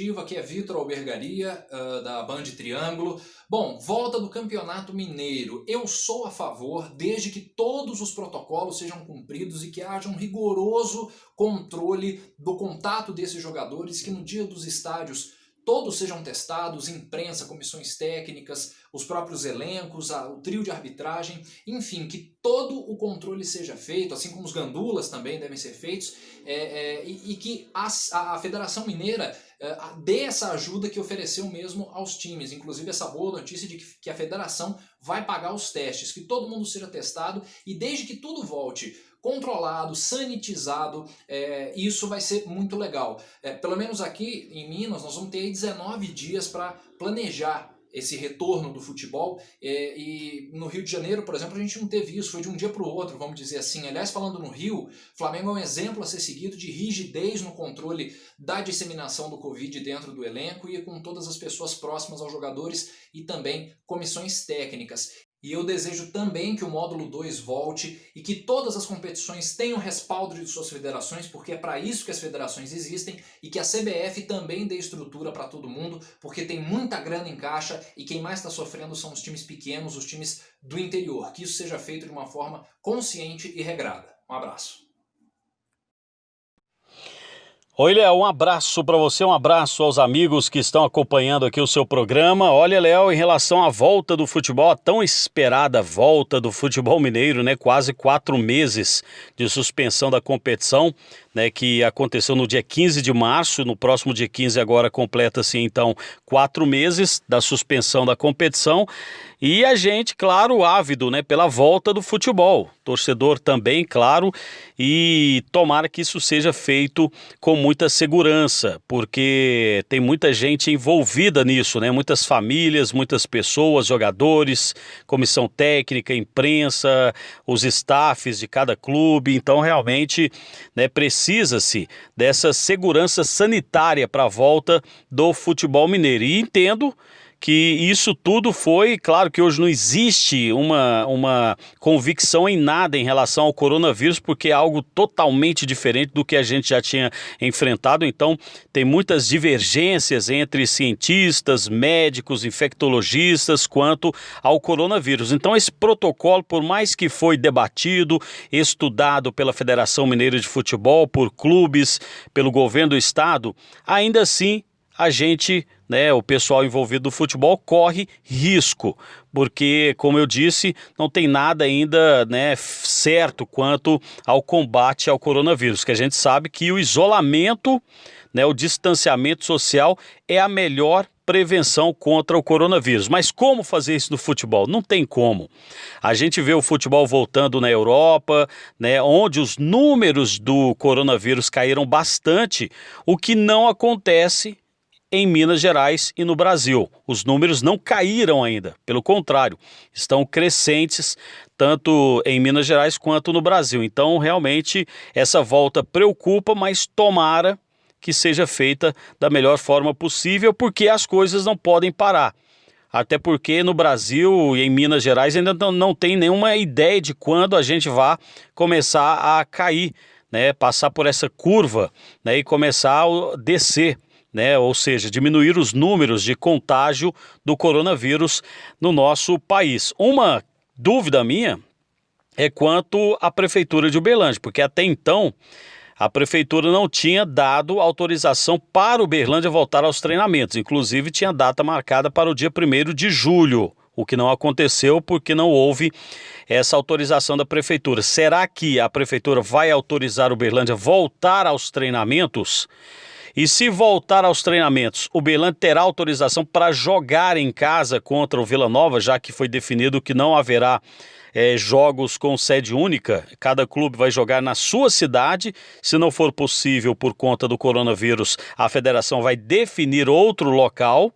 esportiva, aqui é Vitor Albergaria, da Band Triângulo. Bom, volta do Campeonato Mineiro. Eu sou a favor, desde que todos os protocolos sejam cumpridos e que haja um rigoroso controle do contato desses jogadores, que no dia dos estádios todos sejam testados, imprensa, comissões técnicas, os próprios elencos, o trio de arbitragem, enfim, que todo o controle seja feito, assim como os gandulas também devem ser feitos, e que a Federação Mineira dê essa ajuda que ofereceu mesmo aos times, inclusive essa boa notícia de que a Federação vai pagar os testes, que todo mundo seja testado e desde que tudo volte controlado, sanitizado, isso vai ser muito legal. Pelo menos aqui em Minas nós vamos ter aí 19 dias para planejar esse retorno do futebol, e no Rio de Janeiro, por exemplo, a gente não teve isso, foi de um dia para o outro, vamos dizer assim. Aliás, falando no Rio, Flamengo é um exemplo a ser seguido de rigidez no controle da disseminação do Covid dentro do elenco e com todas as pessoas próximas aos jogadores e também comissões técnicas. E eu desejo também que o módulo 2 volte e que todas as competições tenham respaldo de suas federações, porque é para isso que as federações existem, e que a CBF também dê estrutura para todo mundo, porque tem muita grana em caixa e quem mais está sofrendo são os times pequenos, os times do interior. Que isso seja feito de uma forma consciente e regrada. Um abraço. Oi, Léo, um abraço para você, um abraço aos amigos que estão acompanhando aqui o seu programa. Olha, Léo, em relação à volta do futebol, a tão esperada volta do futebol mineiro, né? Quase 4 meses de suspensão da competição, né? Que aconteceu no dia 15 de março, no próximo dia 15 agora completa-se então 4 meses da suspensão da competição. E a gente, claro, ávido, né, pela volta do futebol. Torcedor também, claro, e tomara que isso seja feito com muita segurança, porque tem muita gente envolvida nisso, né? Muitas famílias, muitas pessoas, jogadores, comissão técnica, imprensa, os staffs de cada clube. Então, realmente, né, precisa-se dessa segurança sanitária para a volta do futebol mineiro. E entendo que isso tudo foi, claro que hoje não existe uma convicção em nada em relação ao coronavírus, porque é algo totalmente diferente do que a gente já tinha enfrentado. Então tem muitas divergências entre cientistas, médicos, infectologistas quanto ao coronavírus. Então esse protocolo, por mais que foi debatido, estudado pela Federação Mineira de Futebol, por clubes, pelo governo do estado, ainda assim a gente, né, o pessoal envolvido no futebol corre risco, porque, como eu disse, não tem nada ainda, né, certo quanto ao combate ao coronavírus, que a gente sabe que o isolamento, né, o distanciamento social é a melhor prevenção contra o coronavírus. Mas como fazer isso no futebol? Não tem como. A gente vê o futebol voltando na Europa, né, onde os números do coronavírus caíram bastante, o que não acontece em Minas Gerais e no Brasil. Os números não caíram ainda, pelo contrário, estão crescentes tanto em Minas Gerais quanto no Brasil. Então, realmente, essa volta preocupa, mas tomara que seja feita da melhor forma possível, porque as coisas não podem parar. Até porque no Brasil e em Minas Gerais ainda não tem nenhuma ideia de quando a gente vai começar a cair, né, passar por essa curva, né, e começar a descer, né, ou seja, diminuir os números de contágio do coronavírus no nosso país. Uma dúvida minha é quanto à Prefeitura de Uberlândia, porque até então a Prefeitura não tinha dado autorização para Uberlândia voltar aos treinamentos, inclusive tinha data marcada para o dia 1º de julho, o que não aconteceu porque não houve essa autorização da Prefeitura. Será que a Prefeitura vai autorizar Uberlândia a voltar aos treinamentos? E se voltar aos treinamentos, o Uberlândia terá autorização para jogar em casa contra o Vila Nova, já que foi definido que não haverá jogos com sede única. Cada clube vai jogar na sua cidade. Se não for possível por conta do coronavírus, a federação vai definir outro local,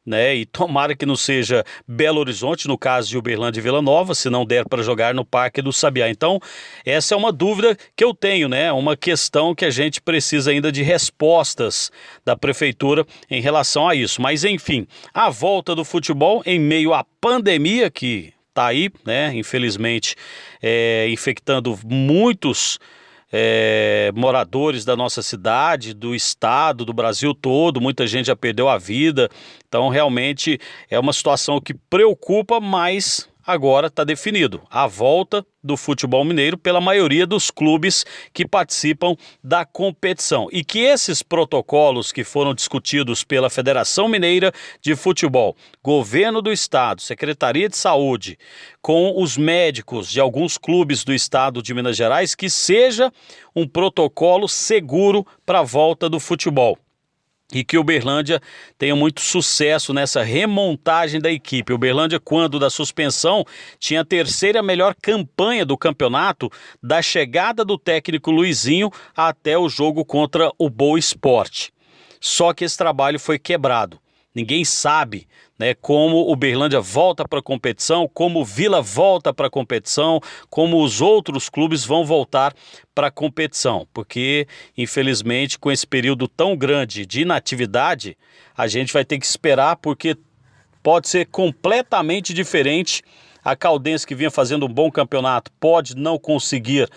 né? E tomara que não seja Belo Horizonte, no caso de Uberlândia e Vila Nova, se não der para jogar no Parque do Sabiá. Então, essa é uma dúvida que eu tenho, né? Uma questão que a gente precisa ainda de respostas da Prefeitura em relação a isso. Mas, enfim, a volta do futebol em meio à pandemia que está aí, né? Infelizmente, infectando muitos moradores da nossa cidade, do estado, do Brasil todo, muita gente já perdeu a vida, então realmente é uma situação que preocupa, mas agora está definido a volta do futebol mineiro pela maioria dos clubes que participam da competição e que esses protocolos que foram discutidos pela Federação Mineira de Futebol, Governo do Estado, Secretaria de Saúde, com os médicos de alguns clubes do estado de Minas Gerais, que seja um protocolo seguro para a volta do futebol. E que o Uberlândia tenha muito sucesso nessa remontagem da equipe. O Uberlândia, quando da suspensão, tinha a terceira melhor campanha do campeonato, da chegada do técnico Luizinho até o jogo contra o Boa Esporte. Só que esse trabalho foi quebrado. Ninguém sabe, né, como o Uberlândia volta para a competição, como o Vila volta para a competição, como os outros clubes vão voltar para a competição, porque infelizmente com esse período tão grande de inatividade, a gente vai ter que esperar, porque pode ser completamente diferente. A Caldense, que vinha fazendo um bom campeonato, pode não conseguir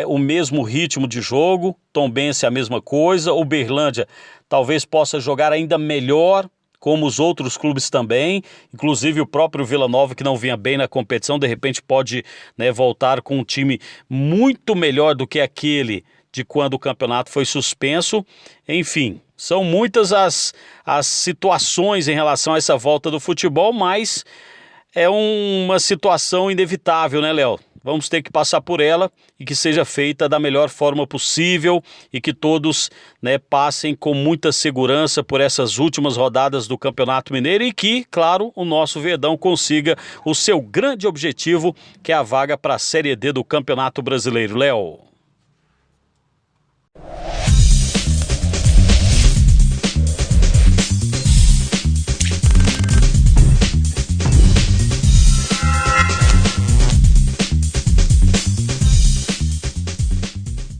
o mesmo ritmo de jogo. Tombense a mesma coisa. O Uberlândia talvez possa jogar ainda melhor, como os outros clubes também, inclusive o próprio Vila Nova, que não vinha bem na competição, de repente pode, né, voltar com um time muito melhor do que aquele de quando o campeonato foi suspenso. Enfim, são muitas as situações em relação a essa volta do futebol, mas é uma situação inevitável, né, Léo? Vamos ter que passar por ela e que seja feita da melhor forma possível e que todos, né, passem com muita segurança por essas últimas rodadas do Campeonato Mineiro e que, claro, o nosso Verdão consiga o seu grande objetivo, que é a vaga para a Série D do Campeonato Brasileiro. Léo.